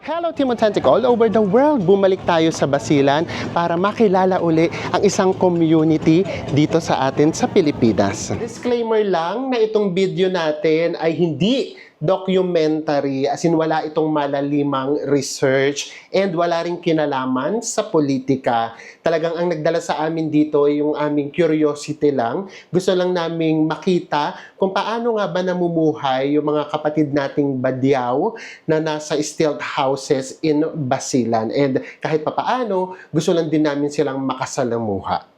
Hello Team Authentic all over the world! Bumalik tayo sa Basilan para makilala uli ang isang community dito sa atin sa Pilipinas. Disclaimer lang na itong video natin ay hindi documentary, as in wala itong malalimang research and wala rin kinalaman sa politika. Talagang ang nagdala sa amin dito ay yung aming curiosity lang. Gusto lang naming makita kung paano nga ba namumuhay yung mga kapatid nating Badyaw na nasa stilt houses in Basilan. And kahit papaano, gusto lang din namin silang makasalamuha.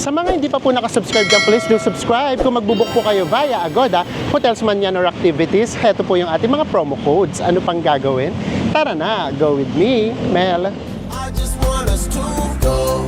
Sa mga hindi pa po nakasubscribe dyan, please do subscribe. Kung magbubuk po kayo via Agoda, hotels man yan or activities, heto po yung ating mga promo codes. Ano pang gagawin? Tara na, go with me, Mel. I just want us to go.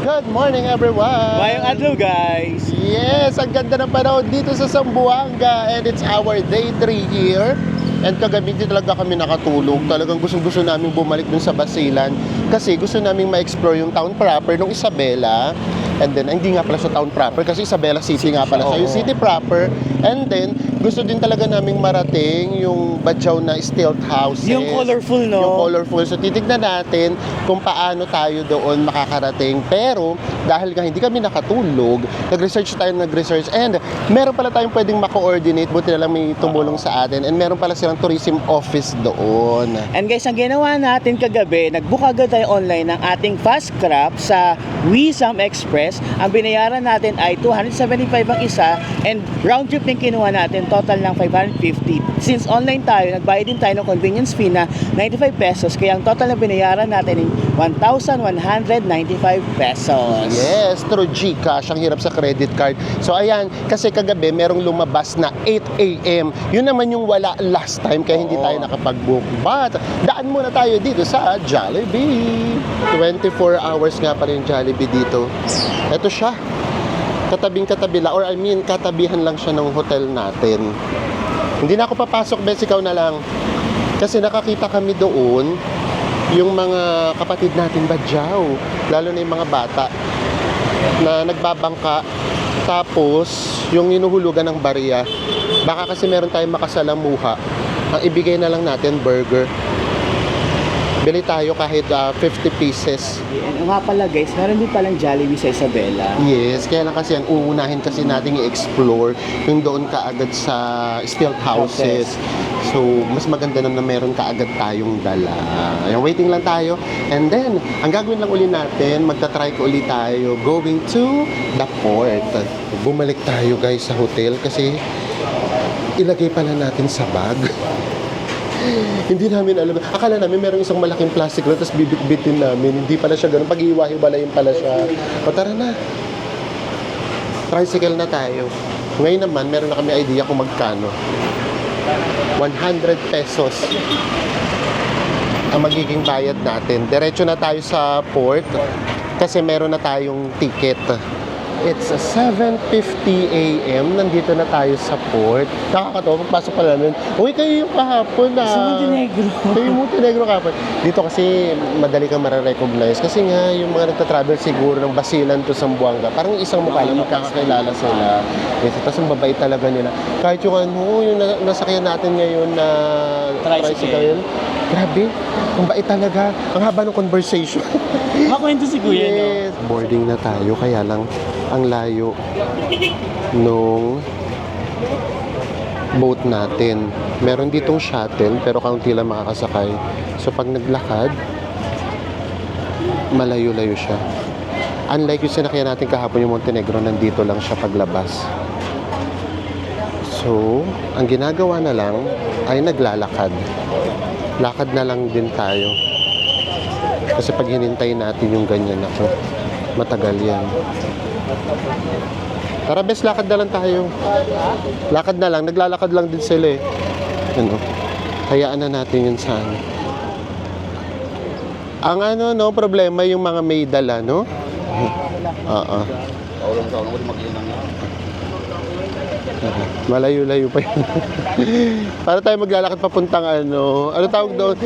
Good morning everyone! Mayong adlaw guys! Yes, ang ganda ng panahon dito sa Zamboanga and it's our day 3 here. And kagabi din talaga kami nakatulog. Talagang gustong-gusto namin bumalik dun sa Basilan kasi gusto namin ma-explore yung town proper ng Isabela. And then, hindi nga pala sa town proper kasi Isabela City nga pala sa yung city proper. And then, gusto din talaga naming marating yung Badyaw na stilt houses. Yung colorful, no? Yung colorful. So, titignan natin kung paano tayo doon makakarating. Pero, dahil nga hindi kami nakatulog, nag-research. And, meron pala tayong pwedeng mako-coordinate. Buti na lang may tumulong sa atin. And meron pala silang tourism office doon. And guys, ang ginawa natin kagabi, nag-book agad tayo online ng ating fast crab sa Wisam Express. Ang binayaran natin ay 275 ang isa and round trip din kinuha natin, total ng 550. Since online tayo, nagbayad din tayo ng convenience fee na 95 pesos, kaya ang total na binayaran natin ay 1,195 pesos. Yes, through GCash, ang hirap sa credit card. So ayan, kasi kagabi merong lumabas na 8 a.m. Yun naman yung wala last time, kaya hindi tayo nakapag-book. But, daan muna tayo dito sa Jollibee. 24 hours nga pala yung Jollibee dito. Ito siya. Katabing-katabi lang, or I mean, katabihan lang siya ng hotel natin. Hindi na ako papasok, Bes, ikaw na lang. Kasi nakakita kami doon yung mga kapatid natin Badyaw, lalo na yung mga bata na nagbabangka, tapos yung inuhulugan ng barya. Baka kasi meron tayong makasalamuha, ang ibigay na lang natin burger. Bili tayo kahit 50 pieces. And nga pala guys, meron din palang Jollibee sa Isabela. Yes, kaya lang kasi ang uunahin kasi natin i-explore yung doon kaagad sa stilt houses. So, mas maganda na meron kaagad tayong dala. Ayan, waiting lang tayo. And then, ang gagawin lang uli natin, magta-try ko uli tayo going to the port. Bumalik tayo guys sa hotel kasi ilagay pala natin sa bag. Hindi namin alam. Akala namin merong isang malaking plastic na tapos bibit-bitin namin. Hindi pala siya ganun. Pag-iiwa-hiwalayin pala siya. O tara na. Tricycle na tayo. Ngayon naman, meron na kami idea kung magkano. 100 pesos ang magiging bayad natin. Diretso na tayo sa port kasi meron na tayong ticket. It's 7:50 a.m. Nandito na tayo sa port. Nakakatawa, pagpasok pa namin. Uy, kayo yung kahapon na. Sa Montenegro. Kayo yung Montenegro kahapon. Dito kasi madali kang mararecognize. Kasi nga, yung mga nagtatravel siguro ng Basilan to Zamboanga, parang isang mukha lang magkakakilala sila. Yes, tapos ang babait talaga nila. Kahit yung yung nasakyan natin ngayon na tricycle. Grabe, ang bait talaga. Ang haba ng conversation. Makwento si Kuya, no? Yes. Boarding na tayo, kaya lang ang layo nung boat natin. Meron ditong shuttle, pero kaunti lang makakasakay. So pag naglakad, malayo-layo siya. Unlike yung sinakyan natin kahapon yung Montenegro, nandito lang siya paglabas. So, ang ginagawa na lang ay naglalakad. Lakad na lang din tayo. Kasi pag hinintay natin yung ganyan ako, matagal yan. Tara, bes, lakad na lang tayo. Lakad na lang, naglalakad lang din sila eh. Ano, hayaan na natin yun sa ano. Ang ano, no, problema yung mga may dala, no? Oo. Malayo-layo pa yun. Para tayo maglalakad papuntang ano tawag doon?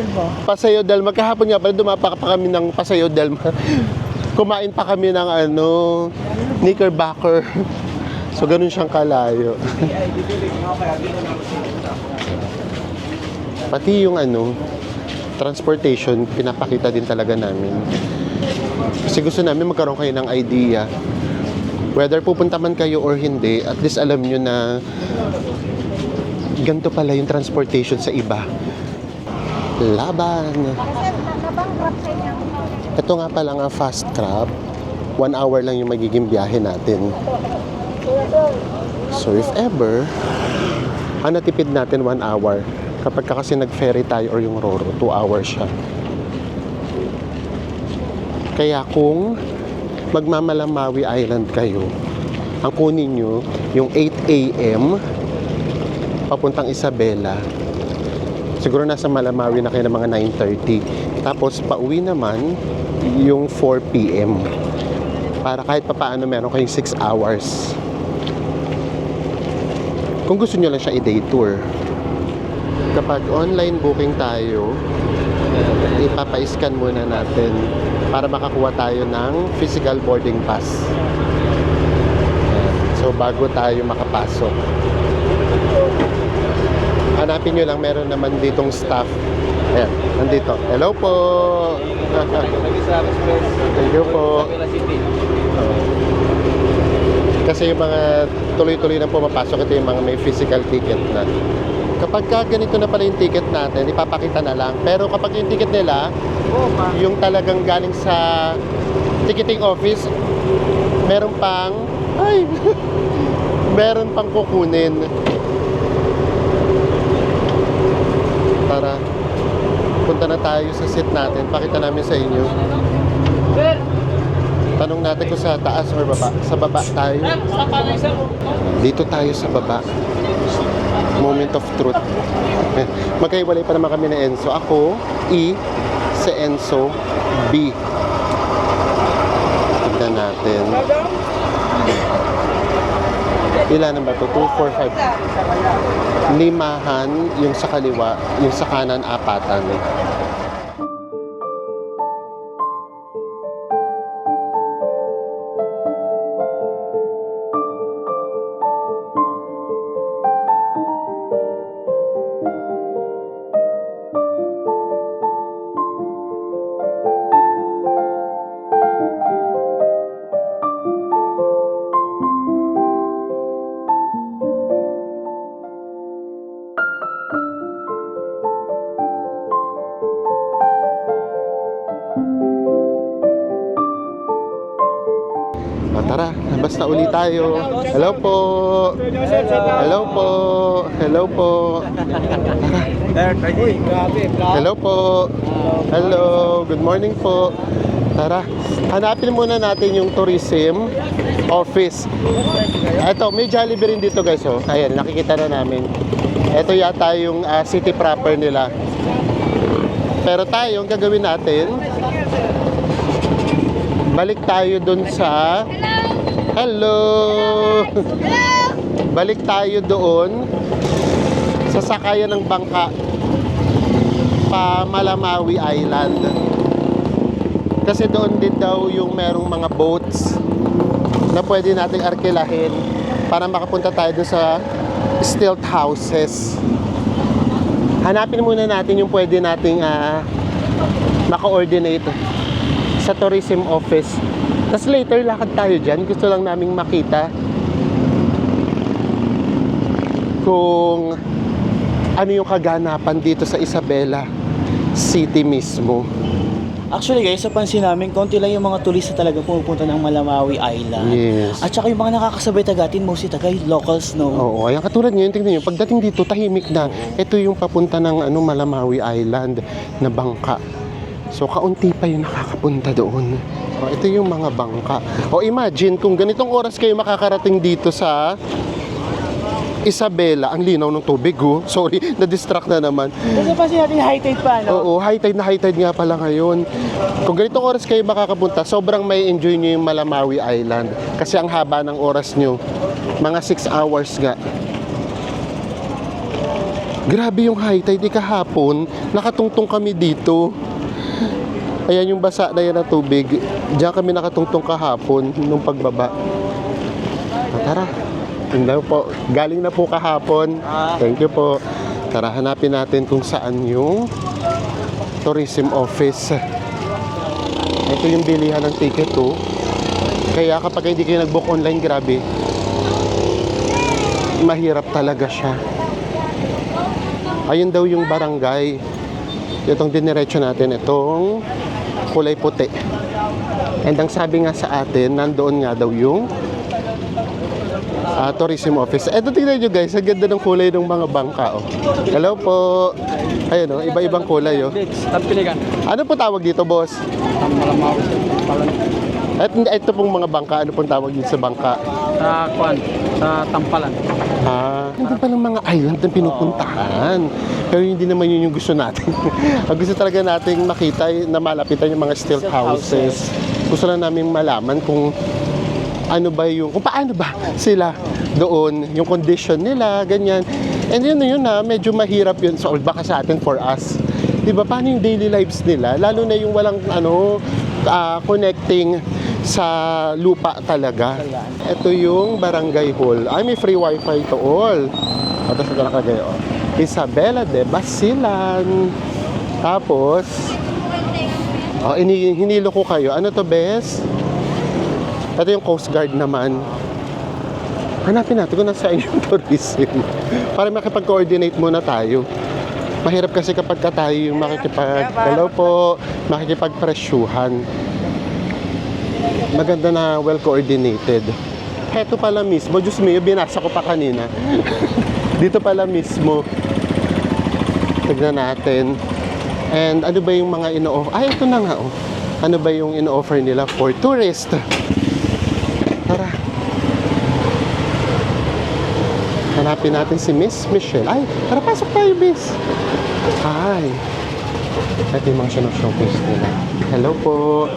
Paseo del Mar. Kahapon nga pala dumapa pa kami ng Paseo del Mar. Kumain pa kami ng ano, Knickerbocker. So ganun siyang kalayo. Pati yung ano, transportation, pinapakita din talaga namin. Kasi gusto namin magkaroon kayo ng idea. Whether pupunta man kayo or hindi, at least alam nyo na ganito pala yung transportation sa iba. Laban! Ito nga pala nga fast crab. 1 hour lang yung magiging biyahe natin. So if ever, ang natipid natin 1 hour. Kapag kasi nag-ferry tayo or yung Roro, 2 hours siya. Kaya kung magmamalamawi Island kayo, ang kunin nyo yung 8 a.m. papuntang Isabela. Siguro nasa Malamawi na kayo ng mga 9:30. Tapos pauwi naman yung 4 p.m. para kahit papaano meron kayong 6 hours. Kung gusto nyo lang siya i-day tour. Kapag online booking tayo, ipapa-scan muna natin para makakuha tayo ng physical boarding pass. Ayan. So bago tayo makapasok, hanapin nyo lang, meron naman ditong staff. Ayan, nandito. Hello po! Thank you po. Kasi yung mga tuloy-tuloy na pumapasok, ito yung mga may physical ticket na. Kapag ganito na pala yung ticket natin, ipapakita na lang. Pero kapag yung ticket nila, yung talagang galing sa ticketing office, meron pang meron pang kukunin. Tara, punta na tayo sa seat natin. Pakita namin sa inyo. Tanong natin kung sa taas or baba. Sa baba tayo. Dito tayo sa baba. Moment of truth. Magkaiwalay pa naman kami na Enzo. Ako, E. Si Enzo, B. Tignan natin. Ilan ba ito? 2, 4, 5. Limahan, yung sa kaliwa, yung sa kanan, 4. Tara, basta uli tayo. Hello po. Hello po. Hello po. Tara. Hello po. Hello. Good morning po. Tara, hanapin muna natin yung tourism office. Ito, may Jollibee rin dito guys. Oh. Ayan, nakikita na namin. Ito yata yung city proper nila. Pero tayo, ang gagawin natin, balik tayo dun sa... Hello! Balik tayo doon sa sakayan ng bangka pa Malamawi Island. Kasi doon din daw yung merong mga boats na pwede nating arkilahin para makapunta tayo doon sa stilt houses. Hanapin muna natin yung pwede nating maka-coordinate sa tourism office. Tapos later, lakad tayo dyan. Gusto lang naming makita kung ano yung kaganapan dito sa Isabela City mismo. Actually guys, sa pansin namin, konti lang yung mga turista talaga pumupunta ng Malamawi Island. Yes. At saka yung mga nakakasabay tagatin, mostly taga locals, no? Oo, ayan katulad ngayon, tingnan nyo, pagdating dito, tahimik na. Ito yung papunta ng Malamawi Island na bangka. So, kaunti pa yung nakakapunta doon. O, ito yung mga bangka. O, imagine, kung ganitong oras kayo makakarating dito sa Isabela, ang linaw ng tubig, oh. Sorry, na-distract na naman. Kasi pa natin high tide pa, no? Oo, high tide nga pala ngayon. Kung ganitong oras kayo makakapunta, sobrang may enjoy nyo yung Malamawi Island. Kasi ang haba ng oras nyo, mga 6 hours nga. Grabe yung high tide, kahapon, nakatungtong kami dito. Ayan yung basa na yan ng tubig. Diyan kami nakatungtong kahapon nung pagbaba. Tara. Hindi po. Galing na po kahapon. Thank you po. Tara, hanapin natin kung saan yung tourism office. Ito yung bilihan ng ticket to. Kaya kapag hindi kayo nag-book online, grabe. Mahirap talaga siya. Ayun daw yung barangay. Itong diniretso natin, itong kulay puti. And ang sabi nga sa atin, nandoon nga daw yung tourism office. Eto, tingnan nyo guys, ang ganda ng kulay ng mga bangka. Oh. Hello po. Ayun, oh, iba-ibang kulay. Oh. Tampiligan. Ano po tawag dito, boss? Malamawi. At ito pong mga bangka, ano pong tawag dito sa bangka? Sa Kwan. Sa Tampalan. Hindi pa ng mga island na pinupuntahan. Pero hindi naman yun yung gusto natin. Ang gusto talaga nating makita na malapitan yung mga stilt houses. Gusto lang namin malaman kung ano ba yung, kung paano ba sila doon, yung condition nila, ganyan. And yun na, medyo mahirap yun. So, baka sa atin for us. Diba, paano yung daily lives nila? Lalo na yung walang, connecting sa lupa talaga. Ito yung barangay hall. Ay, may free wifi to all. Tapos ito nakagay, oh. Isabela de Basilan. Tapos, oh, hinilo ko kayo. Ano to, bes? Ito yung Coast Guard naman. Hanapin natin kung nasa yung tourism. Para makipag-coordinate muna tayo. Mahirap kasi kapag tayo yung hello po, makikipag-presyuhan. Maganda na well-coordinated. Heto pala mismo, Diyos mio, binasa ko pa kanina. Dito pala mismo. Tignan natin. And ano ba yung mga ino-offer? Ay, ito na nga, oh. Ano ba yung ino-offer nila for tourist? Tara. Hanapin natin si Miss Michelle. Ay, tara, pasok tayo, Miss. Hi. Ito yung mga showcase nila. Hello po.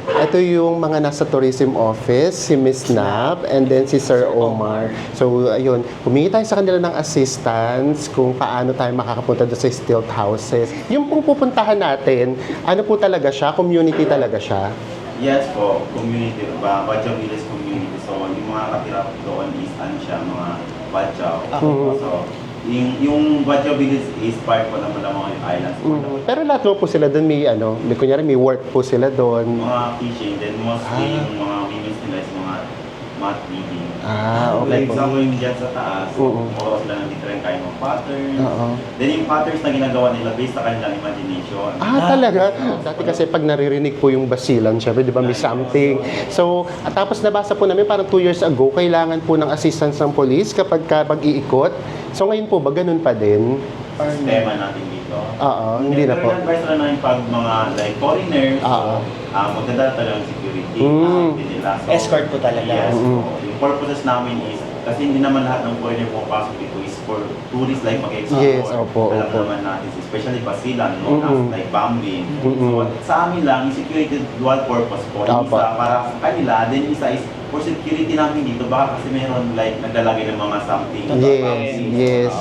Ito yung mga nasa tourism office, si Miss Nap, and then si Sir Omar. So, ayun, humingi tayo sa kanila ng assistance kung paano tayo makakapunta doon sa stilt houses. Yung pong pupuntahan natin, ano po talaga siya? Community talaga siya? Yes po, community ba? Badyaw Village community. So, yung mga katira doon is ano siya, mga Badyaw. So, yung Badyaw Village is part po naman ng mga islands. Pero lahat mo po sila doon, may kunyari may work po sila doon. Mga fishing, then mostly yung mga women's nila is mga mat weaving. Okay Like po. example yung dyan sa taas, puro sila ng different kind of patterns. Then yung patterns na ginagawa nila based sa kanilang imagination. Talaga? Dati kasi pag naririnig po yung basilan, syempre, di ba, may something. So, at tapos nabasa po namin parang 2 years ago, kailangan po ng assistance ng police kapag iikot. So, ngayon po ba, ganun pa din? Tema natin dito. Hindi na po. Pero advice na namin pag mga like foreigners, maganda talaga ang security. Nila. So, Escort po talaga. Yes. So, yung purposes namin is, kasi hindi naman lahat ng foreigner pumapasok dito is for tourists like mag-explore. Yes, opo. Alam naman natin, especially Basilan, no? Like Bambin. So, sa amin lang, yung security dual purpose po. Yung isa para sa kanila, then isa is for security namin dito, baka kasi meron like naglalagay ng mga something. Yes.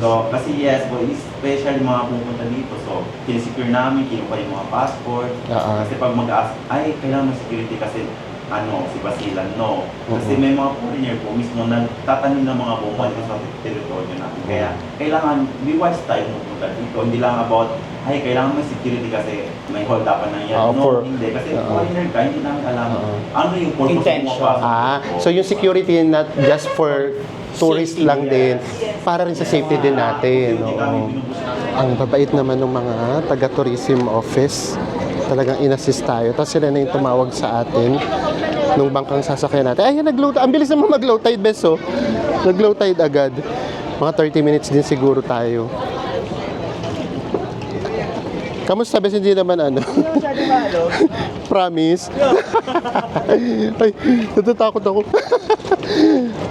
So, kasi yes po, especially mga pumunta dito. So, kinisecure namin, kinuha yung mga passport. Kasi pag mag-ask, ay, kailangan ng security kasi si Basilan, no. Kasi may mga foreigner po mismo nagtatanim ng mga bomba dito sa teritoryo natin. Kaya, kailangan, be wise tayo pumunta dito. Hindi lang about, ay, kailangan may security kasi may hold upan na yan. Hindi. Kasi foreigner ka, hindi namin alam. Ano yung purpose mo mapasok? So yung security not just for tourist lang din, para rin sa safety din natin. Ang babait naman ng mga taga-tourism office. Talagang in-assist tayo. Tapos sila na yung tumawag sa atin nung bangkang sasakyan natin. Ay, nag-low tide. Ang bilis naman mag-low tide, beso. Nag-low tide agad. Mga 30 minutes din siguro tayo. Kamusta, bes? Hindi naman Promise. Ay, natatakot ako.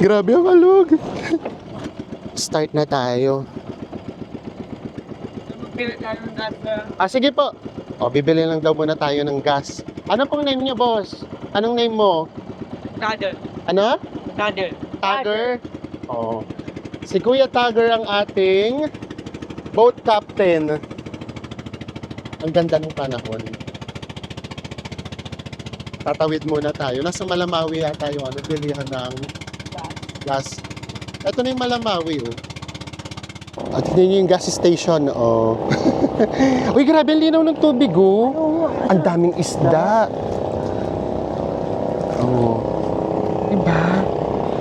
Grabe ang alog. Start na tayo. Sige po. O, bibili lang daw muna tayo ng gas. Ano pong name niyo, boss? Anong name mo? Tagger. Ano? Tagger. Tagger? Oo. Si Kuya Tagger ang ating boat captain. Ang ganda ng panahon. Tatawid muna tayo. Nasa Malamawi yata yung bilihan ng gas. Ito na yung Malamawi, oh. At ito yung gas station, oh. Uy, grabe, ang linaw ng tubig, oh. Ang daming isda. Oh. Diba?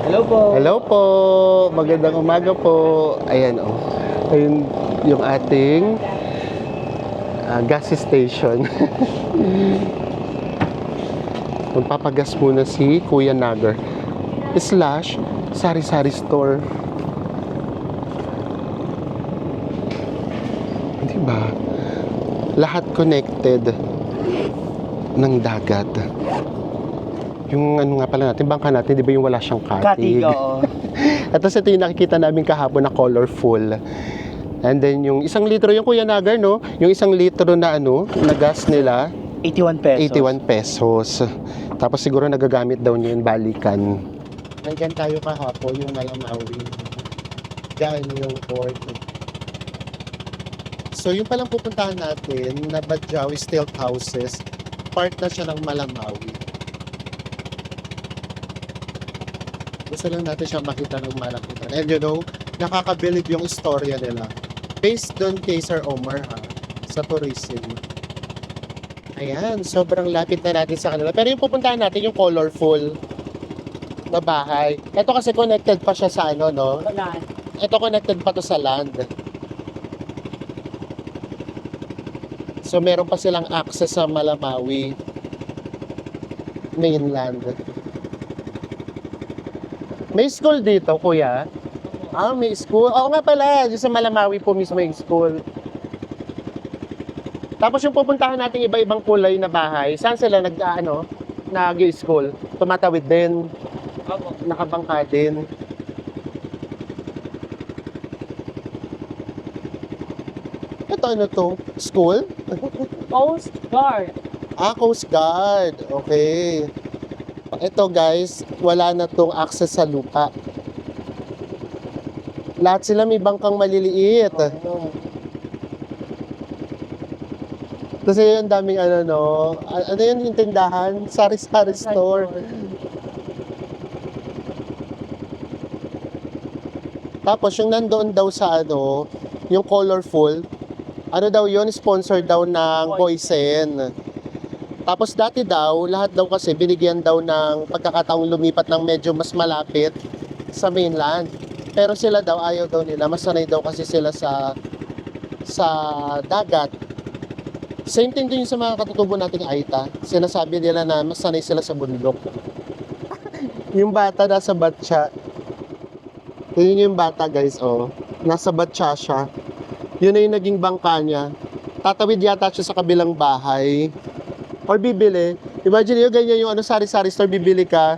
Hello po. Hello po. Magandang umaga po. Ayan, oh. Ayun yung ating gas station. Magpapagas muna si Kuya Nagger. / sari-sari store. Diba? Lahat connected ng dagat. Yung ano nga pala natin, bangka natin, di ba yung wala siyang katig? Katig, oo. At tapos ito yung nakikita namin kahapon na colorful. And then yung 1 litro, yung Kuya Nagger, no? Yung 1 litro na ano, na gas nila, 81 pesos. 81 pesos. Tapos siguro nagagamit daw niya yung balikan. Nandiyan tayo kahapon, yung Malamawi. Diyan yung port. So yung palang pupuntahan natin na Badjawi Stilt Houses, part na siya ng Malamawi. Gusto lang natin siya makita ng malapitan. And you know, nakakabilib yung istorya nila. Based doon kay Sir Omar, ha, sa tourism. Ayan, sobrang lapit na natin sa kanila. Pero yung pupuntahan natin, yung colorful na bahay. Ito kasi connected pa siya sa ano, no? Ito connected pa to sa land. So meron pa silang access sa Malamawi mainland. May school dito, kuya? Ah, may school. Oo nga pala, dito sa Malamawi po mismo yung school. Tapos yung pupuntahan natin iba-ibang kulay na bahay, saan sila nag-school? Tumatawid din. Nakabangka din. Ito ano to? School? Coast Guard. Ah, Coast Guard. Okay. Ito guys, wala na tong access sa lupa. Lahat sila may bangkang maliliit. Kasi yung daming ano no, ano yun yung tindahan? Sari-sari store. Tapos yung nandoon daw sa ano, yung colorful, ano daw yun, sponsor daw ng Boysen. Tapos dati daw, lahat daw kasi binigyan daw ng pagkakataong lumipat ng medyo mas malapit sa mainland. Pero sila daw, ayaw daw nila, masanay daw kasi sila sa dagat. Same thing din sa mga katutubo nating Aita. Sinasabi nila na masanay sila sa bundok. Yung bata nasa batya. Yun yung bata guys, oh. Nasa batya siya. Yun na yung naging bangka niya. Tatawid yata siya sa kabilang bahay. Or bibili. Imagine nyo, ganyan yung ano, sari-sari store, bibili ka.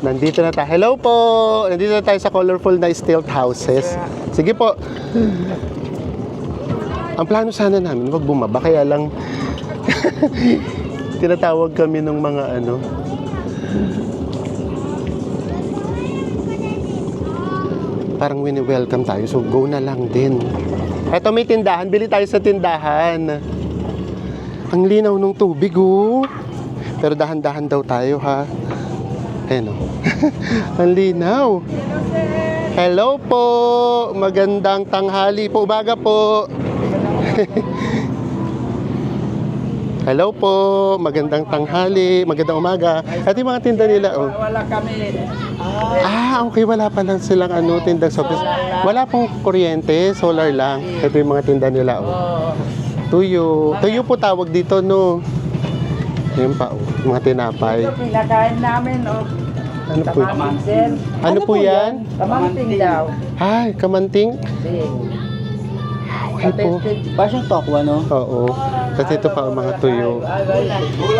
Nandito na tayo. Hello po! Nandito na tayo sa colorful na stilt houses. Sige po. Ang plano sana namin, wag bumaba. Kaya lang, tinatawag kami ng mga ano, parang wini-welcome tayo. So, go na lang din. Eto, may tindahan. Bili tayo sa tindahan. Ang linaw ng tubig, oh. Pero dahan-dahan daw tayo, ha. Ayan, oh. Ang linaw. Hello po. Magandang tanghali po. Umaga po. Hello po. Magandang tanghali. Magandang umaga. Ito yung mga tinda nila, oh. Wala kami. Okay. Wala pa lang silang tindang soft drinks. Wala pong kuryente. Solar lang. Ito yung mga tinda nila, oh. Tuyo. Tuyo po tawag dito, no? Ayun pa, oh. Mga tinapay. Ito pinakain namin, oh. Ano po? Kamantin. Ano po yan? Kamantin daw. Ay, kamanting? Okay po. Parang tokwa, no? Oo. Kasi ito pa ang mga tuyo.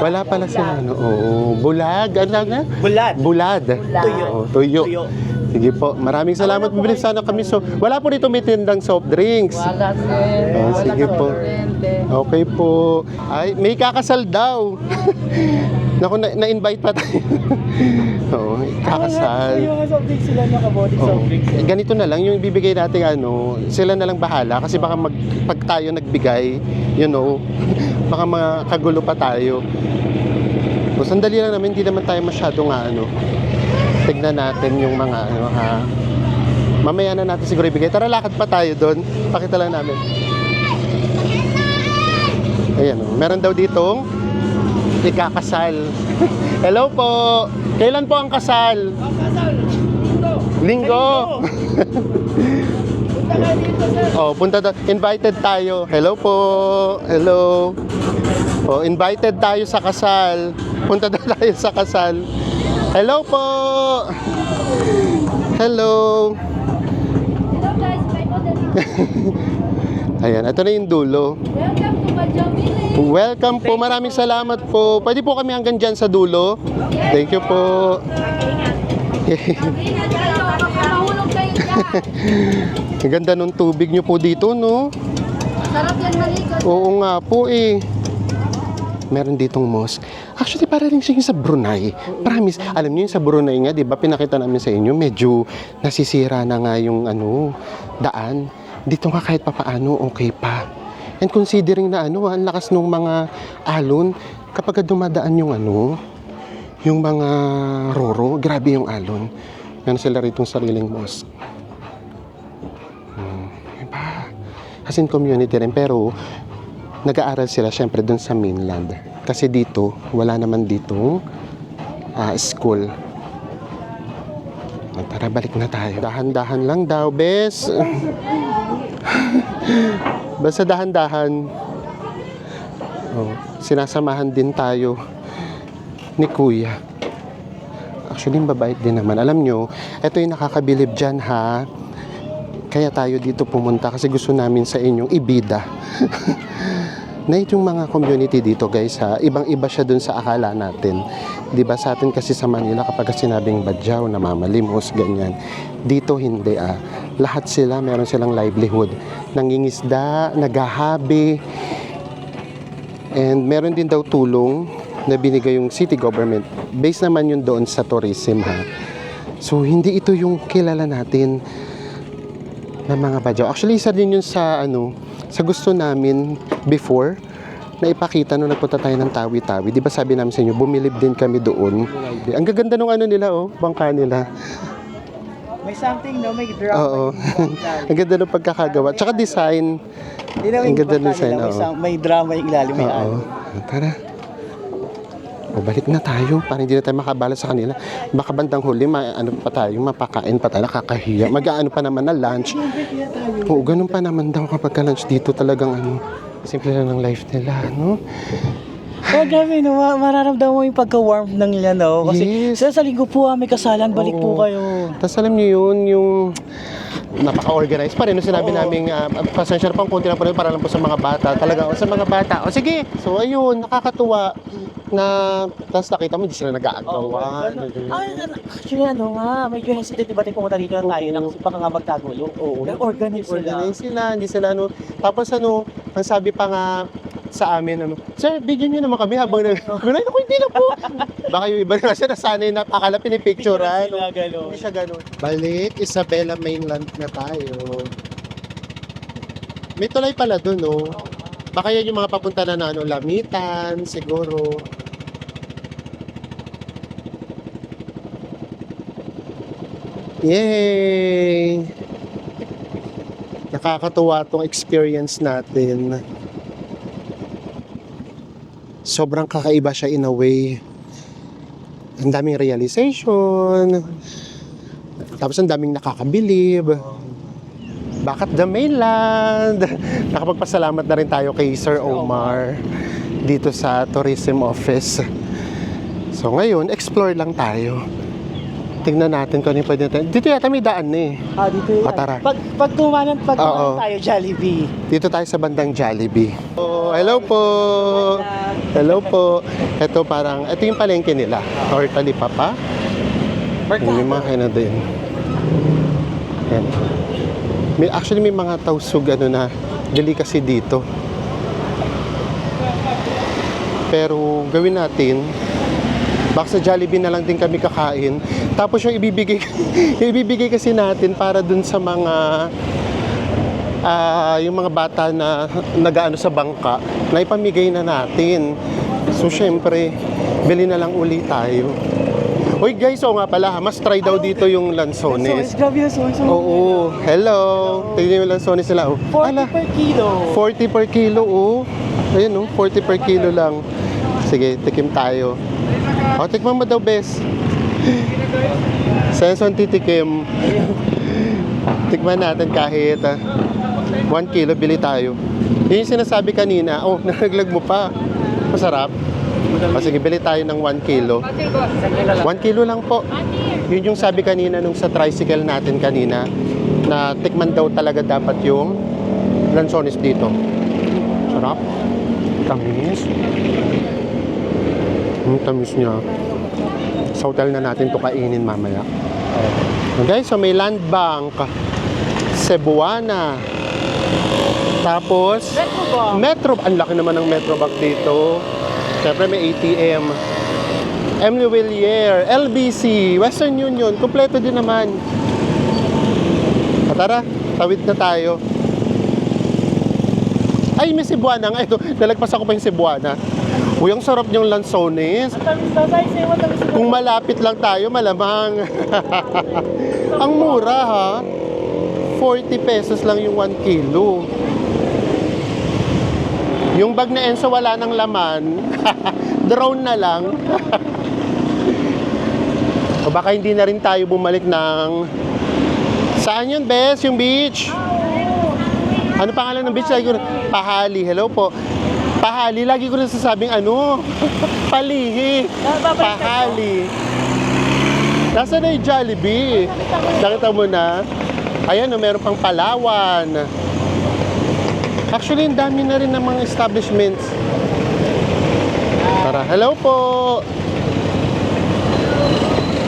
Wala pala sila, ano? Oo. Bulag. Ano nga? Bulad. Bulad. Tuyo. Oo, tuyo. Tuyo. Sige po. Maraming salamat. Bibili sana kami. So, wala po dito may tindang soft drinks. Wala sir. Sige po. Okay po. Ay, may kakasal daw. Naku, na-invite pa tayo. Oo, kakasal. Yung mga soft drinks sila nakabody Oo. soft drinks. Ganito na lang yung ibibigay natin sila na lang bahala kasi baka pag tayo nagbigay, baka makagulo pa tayo. So, sandali lang naman, hindi naman tayo masyadong tignan natin yung mga ha. Mamaya na natin siguro ibigay. Tara, lakad pa tayo doon. Pakita lang namin. Ayan, meron daw ditong ikakasal. Hello po. Kailan po ang kasal? Linggo. Punta daw. Invited tayo. Hello po. Hello. Invited tayo sa kasal. Punta daw tayo sa kasal. Hello po. Hello. Hello guys, may model. Ayan, ito na yung dulo. Welcome to Bajamili. Welcome po. Maraming salamat po. Pwede po kami hanggang dyan sa dulo. Thank you po. Ingat kayo, baka mahulog kayo dyan. Ang ganda ng tubig nyo po dito, no? Sarap yan maligo. Oo nga po eh. Meron ditong mosque. Actually, para rin siya yung sa Brunei. Promise. Alam niyo yung sa Brunei nga, di ba? Pinakita namin sa inyo, medyo nasisira na nga yung daan. Dito nga kahit papaano, okay pa. And considering na ang lakas ng mga alon, kapag dumadaan yung mga roro, grabe yung alon. Meron sila rito sariling mosque. Diba? As in community rin, pero nag-aaral sila syempre dun sa mainland. Kasi dito, wala naman ditong school. Tara, balik na tayo. Dahan-dahan lang daw, bes. Basta dahan-dahan. Sinasamahan din tayo ni Kuya. Actually, mabait din naman. Alam nyo, ito yung nakakabilib dyan, ha? Kaya tayo dito pumunta kasi gusto namin sa inyong ibida. Na yung mga community dito, guys, ha? Ibang-iba siya dun sa akala natin. Diba sa atin kasi sa Manila kapag sinabing badyaw, namamalimos, ganyan. Dito hindi Lahat sila, meron silang livelihood. Nangingisda, naghahabi. And meron din daw tulong na binigay yung city government. Based naman yun doon sa tourism, ha. So hindi ito yung kilala natin na mga badyaw. Actually, isa din yun sa sa gusto namin before na ipakita nung nagpunta tayo ng Tawi-Tawi. Di ba sabi namin sa inyo, bumilib din kami doon. Ang gaganda nung nila, bangka nila. May something, no? May drama. Oo. Ang ganda ng pagkakagawa. Tsaka design. Ang ganda ng design, May drama yung ilalim, may Oo. Tara. Balik na tayo para hindi na tayo makabala sa kanila. Baka bandang huli, mapakain pa tayo, nakakahiya. Mag-aano pa naman na lunch. Oo, ganun pa naman daw kapag ka-lunch dito talagang simple lang ng life nila, no? Oh, grabe, no? Mararamdaman mo yung pagka-warmth ng nila, no? Kasi Yes. sa linggo po, may kasalan, balik po Oo. kayo. Tapos alam niyo yun, yung napaka-organized pa rin. Nung sinabi namin, pasensya na pang konti lang pa rin para lang po sa mga bata. Talaga, sa mga bata. O sige, so ayun, nakakatuwa na, tapos nakita mo, hindi sila nag-aagawa. Actually, medyo hesitant ba tayo pumunta dito na tayo na kasi baka nga magkagulo. Oo. Nag-organize sila. Organize sila, hindi sila tapos ang sabi pa nga, sa amin, ano, sir, bigyan niyo naman kami habang Ganun, ako, hindi na po. Baka yung iba na kasi nasanay na akala pinipicturean. Sila gano'n. Hindi siya ganun. Balik, Isabela Mainland na tayo. May tulay pala dun, no? Baka yan yung mga papunta na ano, Lamitan, siguro. Yay! Nakakatuwa tong experience natin. Sobrang kakaiba siya in a way. Ang daming realization. Tapos ang daming nakakabilib. Bakit the mainland? Nakapagpasalamat na rin tayo kay Sir Omar dito sa tourism office. So ngayon, explore lang tayo. Tingnan natin kung ano yung pwede natin. Dito yata may daan eh. Dito yun. Tara. Pag tumanan Oo. tayo, Jollibee. Dito tayo sa bandang Jollibee. Oh, hello po. Hello po. Ito parang, ito yung palengke nila. Or talipapa. May mga kaya na din. Yan. Actually, may mga tausug ano na delicacy dito. Pero gawin natin, baka sa Jollibee na lang din kami kakain. Tapos yung ibibigay, yung ibibigay kasi natin para dun sa mga yung mga bata na nag-aano sa bangka, na ipamigay na natin. So syempre, bili na lang uli tayo. Uy guys, nga pala, mas try daw dito yung lansones. Grabe na sones. Oo, hello. Tignan yung lansones nila. Oh. 40 per kilo. 40 per kilo, oh. Ayun, oh, 40 per kilo lang. Sige, tikim tayo. O, tikman mo daw, bes. Senson titikim. Tikman natin kahit 1 kilo, bili tayo. Yun yung sinasabi kanina. Oh, nalaglag mo pa. Masarap. O, sige, bili tayo ng 1 kilo. 1 kilo lang po. Yun yung sabi kanina nung sa tricycle natin kanina, na tikman daw talaga dapat yung lansones dito. Sarap. Tamis. Ang tamis niya. Sa hotel na natin to kainin mamaya. Okay, so may land bank. Cebuana. Tapos, Metro. Ang laki naman ng Metro Bank dito. Siyempre may ATM. Emily Villiers, LBC, Western Union. Kompleto din naman. Tara, tawid na tayo. Ay, may Cebuana nga. Ito, nalagpas ako pa yung Cebuana. Uy, ang sarap niyong lansones. Kung malapit lang tayo, malamang. Ang mura ha. 40 pesos lang yung 1 kilo. Yung bag na Enzo wala ng laman. Drone na lang. O baka hindi na rin tayo bumalik ng... Saan yun, Bes? Yung beach? Ano pangalan ng beach? Pahali. Hello po. Pahali. Lagi ko nasasabing ano? Palihi. Pahali. Nasaan na yung Jollibee? Nakita mo na? Ayan, meron pang Palawan. Actually, ang dami na rin ng mga establishments. Tara. Hello po.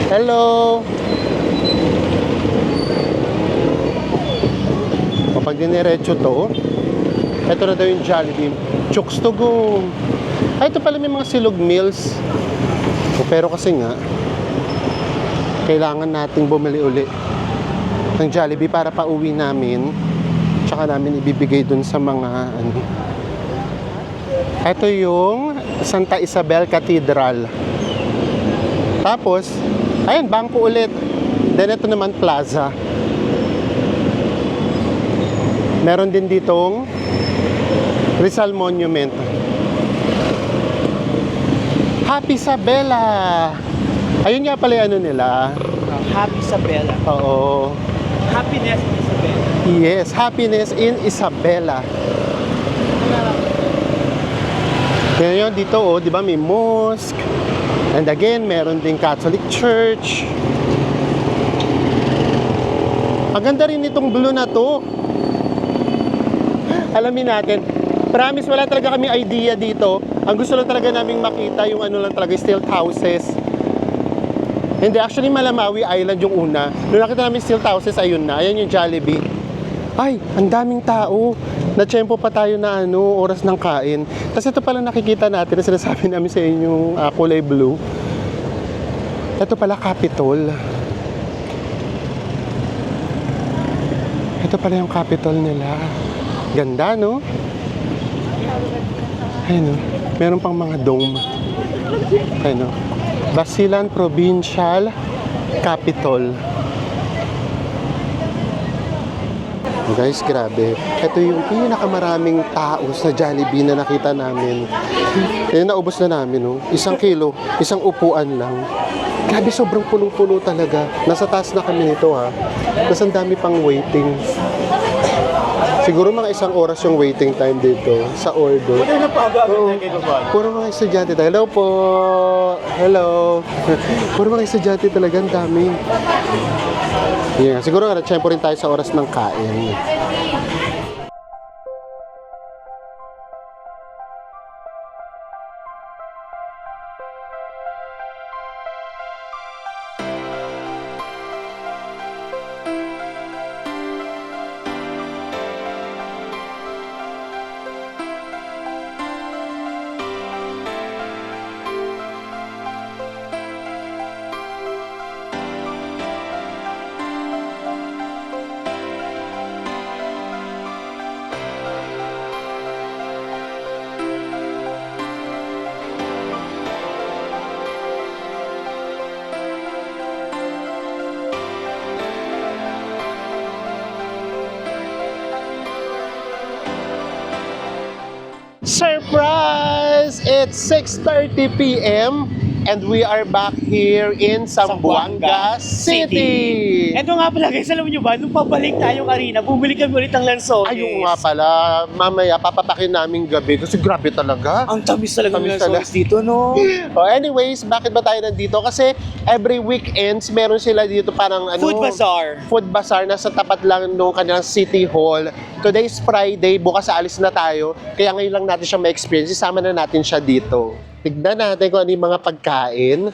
Hello. Kapag diniretso to, ito na daw yung Jollibee. Chooks to go. Ay, ito pala may mga silog meals. Pero kasi nga, kailangan nating bumili uli ng Jollibee para pauwi namin. Tsaka namin ibibigay dun sa mga ano. Ito yung Santa Isabel Cathedral. Tapos, ayan, bangko ulit. Then ito naman plaza. Meron din ditong Rizal Monument. Happy Isabela! Ayun nga pala yung ano nila. Happy Isabela. Oo. Happiness in Isabela. Yes, happiness in Isabela. Kaya yun dito, oh, di ba may mosque. And again, meron ding Catholic Church. Ang ganda rin itong blue na to. Alamin natin. Promise, wala talaga kami idea dito. Ang gusto lang talaga naming makita yung ano lang talaga, stilt houses. Hindi, actually Malamawi Island yung una. Nung nakita namin stilt houses, ayun na. Ayan yung Jollibee. Ay, ang daming tao. Na-tsempo pa tayo na oras ng kain. Tapos ito pala nakikita natin na sinasabi namin sa inyo kulay blue. Ito pala Capitol. Ito pala yung Capitol nila. Ganda, no? Ayun, no? Meron pang mga dome. Ayun, no? Basilan Provincial Capitol. Guys, grabe. Ito yung pinakamaraming tao sa Jollibee na nakita namin. Naubos na namin, no? 1 kilo, isang upuan lang. Grabe, sobrang punong-puno talaga. Nasa taas na kami nito, ha. Tapos ang dami pang waiting. Siguro mga 1 oras yung waiting time dito sa order. Oo. Puro mga estudyante tayo. Hello po! Hello! Puro mga estudyante talaga, ang dami. Yeah, siguro nga, na-tsempo rin tayo sa oras ng kain. Surprise! It's 6:30 p.m. and we are back here in Zamboanga City. Ito nga pala guys, alam niyo ba, nung pabalik tayong arena, bumili kami ulit ng lansones. Ayun nga pala, mamaya papapakin namin gabi kasi grabe talaga. Ang tamis talaga ng Tamis lansones dito, no? Oh, anyways, bakit ba tayo nandito? Kasi every weekends meron sila dito parang Food bazaar. Food bazaar na sa tapat lang ng kanilang City Hall. Today's Friday, bukas aalis na tayo. Kaya ngayon lang natin siya ma-experience. Isama na natin siya dito. Tignan natin kung ano yung mga pagkain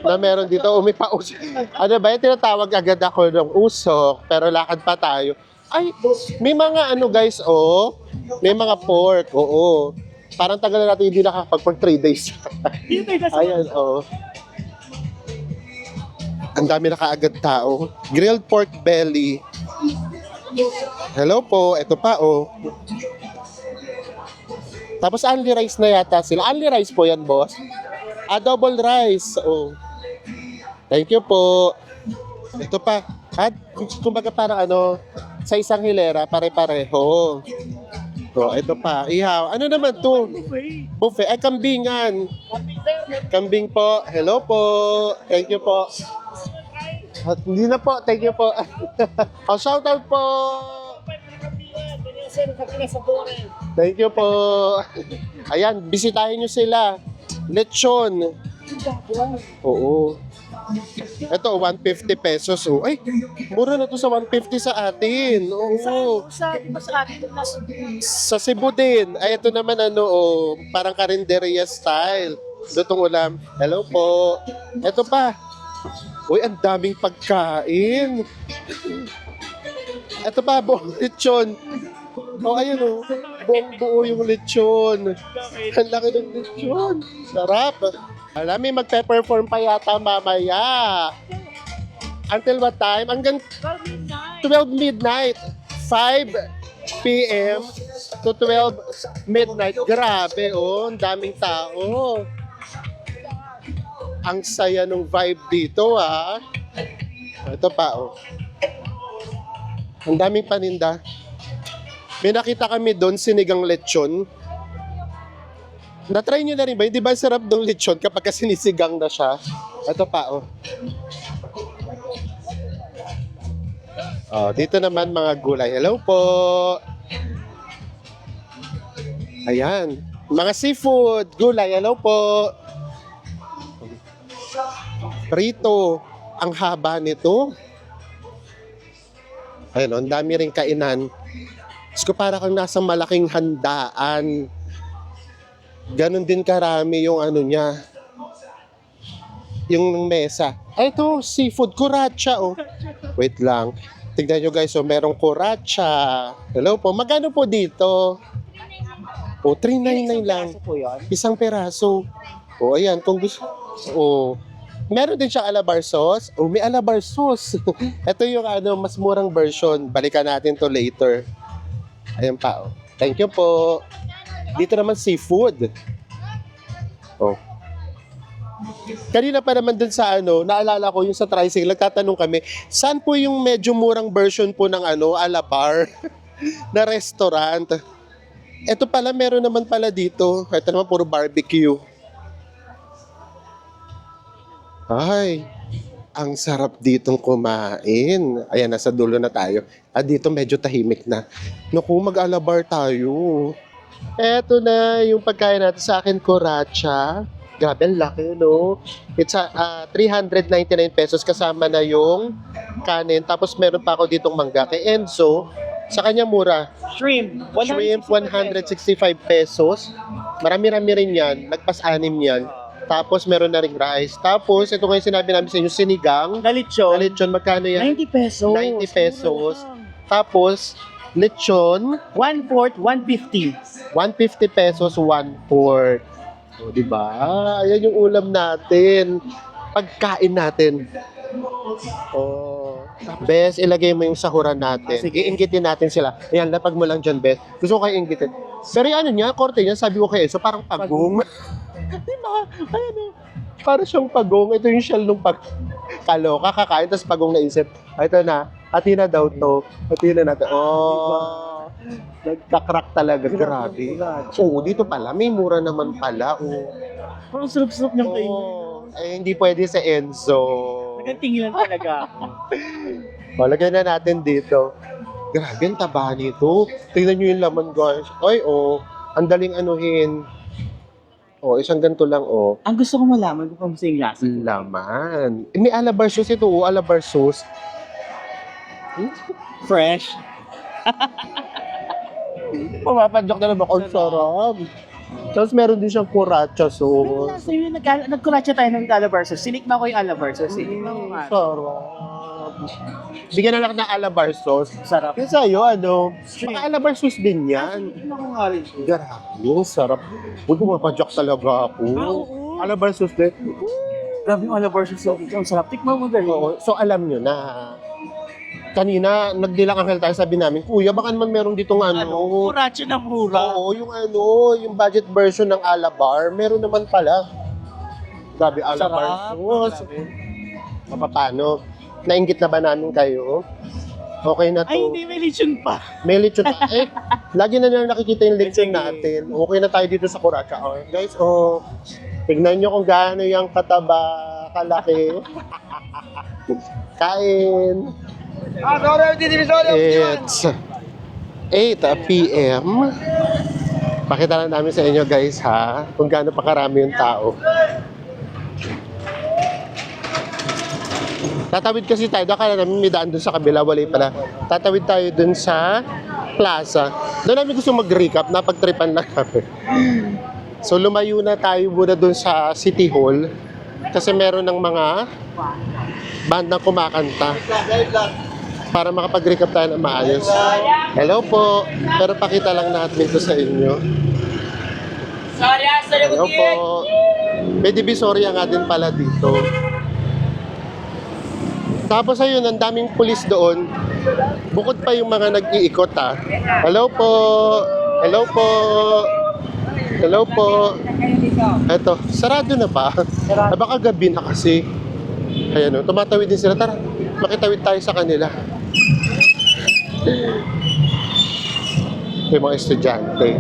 na meron dito. May pausok. Ano ba yung tinatawag agad ako ng usok, pero lakad pa tayo. Ay, may mga guys, may mga pork, oo. Parang tagal na natin hindi nakakapag 3 days. Ayan, Ang dami na kaagad tao. Grilled pork belly. Hello po, ito pa, Tapos only rice na yata sila. Only rice po yan, boss. Double rice. Thank you po. Ito pa. Kumbaga parang sa isang hilera, pare-pareho. Ito pa. Ihaw. Ano naman to? Buffet. Ay, kambingan. Kambing po. Hello po. Thank you po. Hindi na po. Thank you po. Shoutout po. Thank you po. Ayan, bisitahin nyo sila. Lechon. Oo. Ito, 150 pesos. Ay, mura na to sa 150 sa atin. Oo. Sa Cebu din. Ay, ito naman parang karinderya style. Lutong ulam. Hello po. Ito pa. Uy, ang daming pagkain. Ito pa, buong lechon. Ayun buong buo yung lechon. Ang laki ng lechon. Sarap. Alam, may magpe-perform pa yata mamaya. Until what time? Hanggang 12 midnight. 5 p.m. to 12 midnight. Grabe, ang daming tao. Ang saya ng vibe dito, Ito pa, Ang daming paninda. May nakita kami doon, sinigang lechon. Na-try nyo na rin ba? Hindi ba sarap ng lechon kapag sinisigang na siya? Ito pa, dito naman mga gulay. Hello po. Ayan. Mga seafood, gulay. Hello po. Prito. Ang haba nito. Ayun, ang dami rin kainan. Ko para kang nasa malaking handaan. Ganon din karami yung niya. Yung mesa. Ay, ito, seafood. Kuratsa, Wait lang. Tignan nyo guys, so merong kuratsa. Hello po, magkano po dito? O, 399 lang. Kaso po yun. Isang peraso. O, ayan, kung gusto. O, meron din siyang alabar sauce. O, may alabar sauce. Ito yung mas murang version. Balikan natin to later. Ayan pa, o. Thank you po. Dito naman seafood. O. Kanina pa naman dun sa naalala ko yung sa tricycle, nagtatanong kami, saan po yung medyo murang version po ng alabar na restaurant? Ito pala, meron naman pala dito. Ito naman, puro barbecue. Ay, ang sarap ditong kumain. Ayan, nasa dulo na tayo. Dito medyo tahimik na. Naku, mag-alabar tayo. Eto na yung pagkain natin sa akin, kuratsa. Grabe, ang laki, no? It's 399 pesos kasama na yung kanin. Tapos meron pa ako ditong mangga. Kay Enzo, sa kanya mura. Shrimp. Shrimp, 165 pesos. Marami-rami rin yan. Nagpas-anim yan. Tapos meron na ring rice. Tapos, ito nga yung sinabi namin sa inyo, sinigang. Na lechon. Na lechon, magkano yan? 90 pesos. 90 pesos. Tapos, lechon, 1/4, 150. 150 pesos, 1/4. O, diba? Ayan yung ulam natin. Pagkain natin. Oh. Bes, ilagay mo yung sahuran natin. Sige. Iinggitin natin sila. Ayan, lapag mo lang dyan, Bes. Gusto ko kayo inggitin. Pero yung niya, korte niya, sabi ko kayo, so parang pagong. Diba? Ayan o. Parang siyang pagong. Ito yung shell nung kaloka, kakain, tapos pagong naisip. Ito na, hati na daw to. Hati na natin. Oh. Nagkakrak talaga, grabe. Oo, dito pala, may mura naman pala. Parang sarap-sarap niyang kainin. Hindi pwede sa Enzo. Nagtingilan talaga. Lagyan na natin dito. Grabe, ang taba nito. Tingnan nyo yung laman, guys. Ay, ang daling anuhin. Isang ganito lang, Ang gusto ko malaman kung kamusta yung lasa. Laman. May alabar sauce ito, alabar sauce. Fresh. Pumapadyak na naman. Ang sarap. Tapos meron din siyang kuratsa Pero sauce. last time yung nagkuratsa tayo ng alabar sauce. Sinikma ko yung alabar sauce. Sinikma ko nga. Sarap. Bigyan na lang ng alabar sauce. Sarap. Kasi sa'yo, baka alabar sauce din yan. Sinikma ko nga rin. Grabe, sarap. Uy, pumapadyak talaga ako. Oo. Alabar sauce din. Grabe yung alabar sauce. Ang sarap. Tikma mo dali. Oo, so alam nyo na. Kanina, nagdilang angel tayo, sabi namin, Kuya, baka naman meron ditong Kuratsa na mura. Oo, yung budget version ng alabar, meron naman pala. Grabe, alabar sauce. Paano? Nainggit na ba namin kayo? Okay na to. Ay, hindi. May lechon pa. May lechon pa. Lagi na lang nakikita yung lechon natin. Okay na tayo dito sa kuratsa. Okay, guys, tignan nyo kung gaano yung kataba, kalaki. Kain. It's 8 p.m. Pakita lang namin sa inyo, guys, ha, kung gaano pa karami yung tao. Tatawid kasi tayo, akala namin may daan dun sa kabila, wala pala. Tatawid tayo dun sa plaza. Doon namin gusto mag-recap, napagtripan lang namin. So lumayo na tayo muna dun sa City Hall kasi meron ng mga bandang kumakanta para makapag-recap tayo ng maayos. Hello po, pero pakita lang natin ito sa inyo. Hello po. May divisoria nga din pala dito. Tapos ayun, ang daming pulis doon. Bukod pa yung mga nag-iikot Hello po. Hello po. Hello po. Eto, sarado na ba? Baka gabi na kasi. Ayan tumatawid din sila. Tara, makitawid tayo sa kanila. Yung mga estudyante.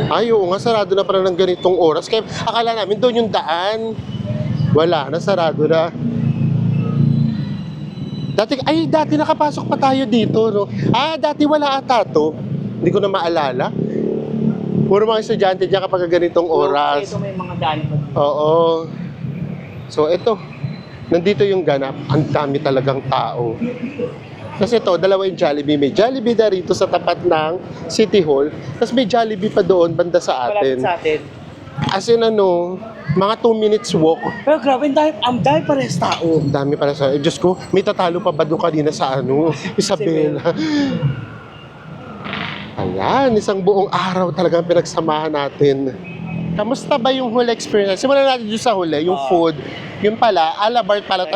Ay, oo nga, sarado na pala ng ganitong oras. Kaya akala namin doon yung daan. Wala, nasarado na. Dati nakapasok pa tayo dito, no? Dati wala ata to. Hindi ko na maalala. Puro mga estudyante dyan kapag ganitong oras. Ito may mga daan pa. Oo. So, ito. Nandito yung ganap. Ang dami talagang tao. Kasi ito, dalawa yung Jollibee. May Jollibee na rito sa tapat ng City Hall. Tapos may Jollibee pa doon, banda sa Malapit atin. sa atin. As in ano, mga 2 minutes walk. Pero grabe, ang dami pares tao. Ang dami pala sa... Diyos ko, may tatalo pa ba doon kanina sa ano? Isabela. Ayan, isang buong araw talaga ang pinagsamahan natin. Kamusta ba yung whole experience? Simulan natin doon sa huli, yung food. Yung pala, Alabar pala.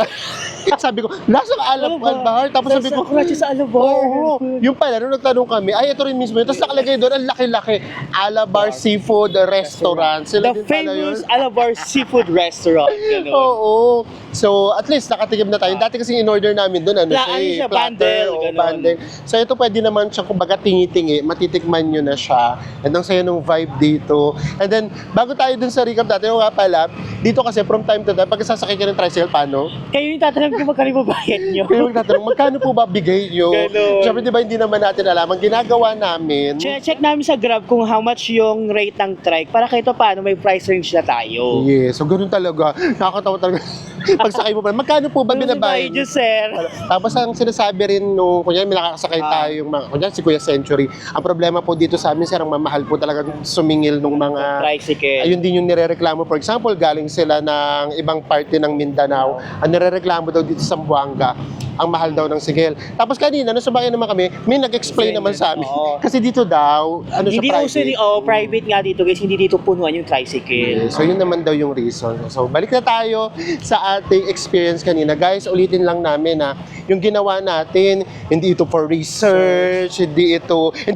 Sabi ko, lasang Alabar. Tapos sabi ko, sa Alabar. oo. Yung pala, nung nagtanong kami, ay, ito rin mismo yun. Tapos nakalagay doon, ang laki-laki. Alabar Seafood Restaurant. Sila The din pala yun. famous Alabar Seafood Restaurant. Ganun. Oo. So, at least nakatikim na tayo. Dati kasi in-order namin doon, ano Ano siya, platter, bundle, o ganun. bundle. So, ito pwede naman siya, kumbaga tingi-tingi, matitikman nyo na siya. And ang saya nung vibe dito. And then, bago tayo dun sa recap dati, nga pala, dito kasi from time to time, pag sasakay ka ng tricycle, paano? Kayo yung tatanong kung magkano yung babayad nyo. Kaya magtatanong, magkano po ba bigay nyo? Ganun. Siyempre, di ba, hindi naman natin alam. Ang ginagawa namin, Check namin sa Grab kung how much yung rate ng trike para kahit paano may price range na tayo. yes, so ganun talaga. Nakakatawa talaga. Pagsakay mo pa, magkano po ba binabayad? Ano sir? Tapos ang sinasabi rin nung, kunyari may nakakasakay tayo yung mga, kunyari si Kuya Century, ang problema po dito sa amin, sir, ang mamahal po talaga sumingil nung mga, Tricycle. ayun din yung nirereklamo. For example, galing sila ng ibang parte ng Mindanao, ang nirereklamo daw dito sa Zamboanga, ang mahal daw ng sigil. Tapos kanina, nung sumakay naman kami, may nag-explain naman sa amin. Oo. Kasi dito daw, ano Hindi siya, uso private nga dito guys, hindi dito punuan yung tricycle. So yun naman daw yung reason. So balik na tayo sa ating experience kanina. Guys, ulitin lang namin na yung ginawa natin, hindi ito for research, hindi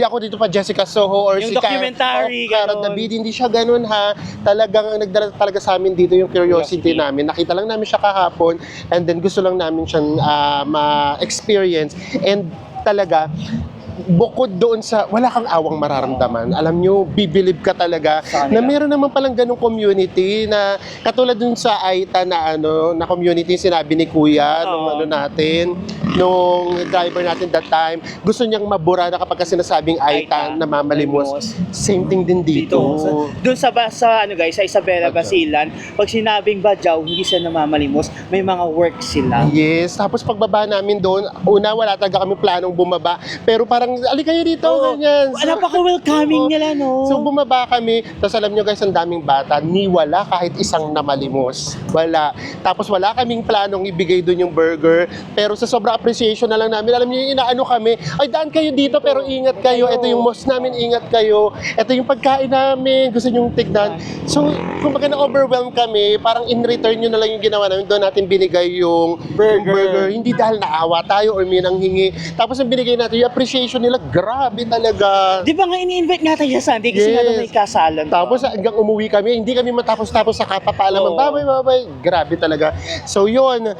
ako dito pa Jessica Soho or Yung si documentary, Karen ganon. David, hindi siya ganun ha. Talagang ang nagdala talaga sa amin dito yung curiosity namin. Nakita lang namin siya kahapon and then gusto lang namin siyang ma-experience and talaga bukod doon sa wala kang awang mararamdaman, alam nyo, bibilib ka talaga na meron naman palang ganung community na katulad dun sa Aita na na community sinabi ni Kuya nung nung driver natin that time, gusto niyang mabura na kapag sinasabing Aita na mamalimos. Same thing din dito. Doon sa guys, sa Isabela Basilan, pag sinabing Badyaw, hindi sila namamalimos, may mga work sila. Yes, tapos pagbaba namin doon, una wala talaga kami planong bumaba, pero parang ali kayo dito, ganyan. So, Napaka-welcoming nila, no? So bumaba kami, tapos alam nyo guys, ang daming bata, wala kahit isang namalimos. Wala. Tapos wala kaming planong ibigay doon yung burger, pero sa sobrang appreciation na lang namin, alam nyo yung inaano kami, ay daan kayo dito pero ingat kayo, ito yung mosque namin, ingat kayo, ito yung pagkain namin, gusto nyo tignan. So kumbaga na-overwhelm kami, parang in return nyo na lang yung ginawa namin, doon natin binigay yung burger. Hindi dahil naawa tayo or may nanghingi. Tapos ang binigay natin, yung appreciation nila, grabe talaga. Di ba nga ini-invite natin siya Sunday kasi nga daw may kasalan. Tapos hanggang umuwi kami, hindi kami matapos-tapos sa kapapaalaman. Oo. Babay. Grabe talaga. So yun,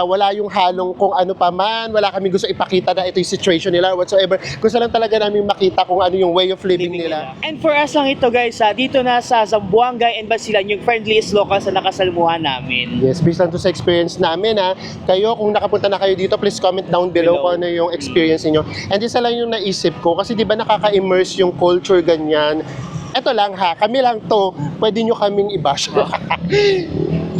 wala yung halong kung ano pa man, wala kami gusto ipakita na ito yung situation nila whatsoever. Gusto lang talaga namin makita kung ano yung way of living nila. And for us lang ito guys, dito na sa Zamboanga and Basilan, yung friendliest locals na nakasalmuhan namin. Yes, based lang to sa experience namin Kayo, kung nakapunta na kayo dito, please comment down below kung ano yung experience niyo. And isa lang yung naisip ko, kasi di ba nakaka-immerse yung culture ganyan. Eto lang kami lang to, pwede nyo kaming i-bash.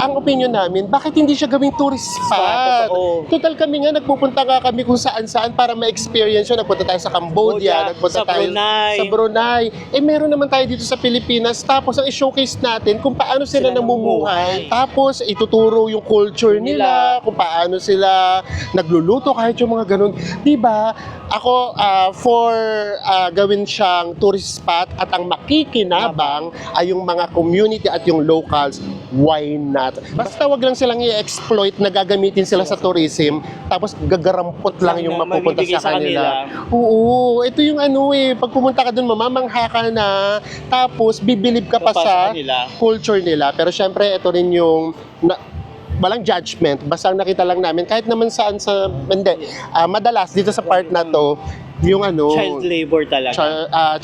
Ang opinion namin, bakit hindi siya gawing tourist spot? Totoo. Total kami nga, nagpupunta nga kami kung saan-saan para ma-experience yun. Nagpunta tayo sa Cambodia, nagpunta sa tayo Brunei. sa Brunei. Meron naman tayo dito sa Pilipinas. Tapos ang i-showcase natin kung paano sila namumuhay. Tapos ituturo yung culture nila, kung paano sila nagluluto, kahit yung mga ganun. Diba? Ako, for gawin siyang tourist spot at ang makikinabang ay yung mga community at yung locals, why not? Basta wag lang silang i-exploit na gagamitin sila sa tourism, tapos gagarampot lang yung mapupunta mamibigay sa sa kanila. Oo, ito yung pag pumunta ka dun, mamamangha ka na, tapos bibilib ka pa sa kanila. culture nila. Pero syempre, ito rin yung walang judgment, basta ang nakita lang namin, kahit naman madalas dito sa part na to, yung Child labor talaga.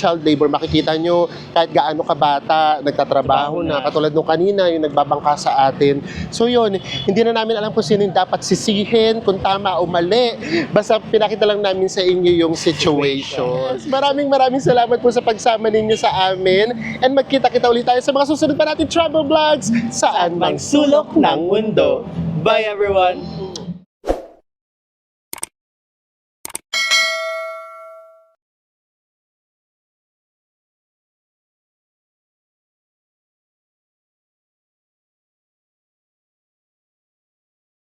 child labor, makikita nyo kahit gaano kabata, nagtatrabaho na, katulad nung kanina, yung nagbabangka sa atin. So yun, hindi na namin alam kung sino yung dapat sisihin, kung tama o mali. Basta pinakita lang namin sa inyo yung situation. Maraming salamat po sa pagsama ninyo sa amin. And magkita-kita ulit tayo sa mga susunod pa natin travel vlogs saan mang sulok ng mundo. Bye everyone!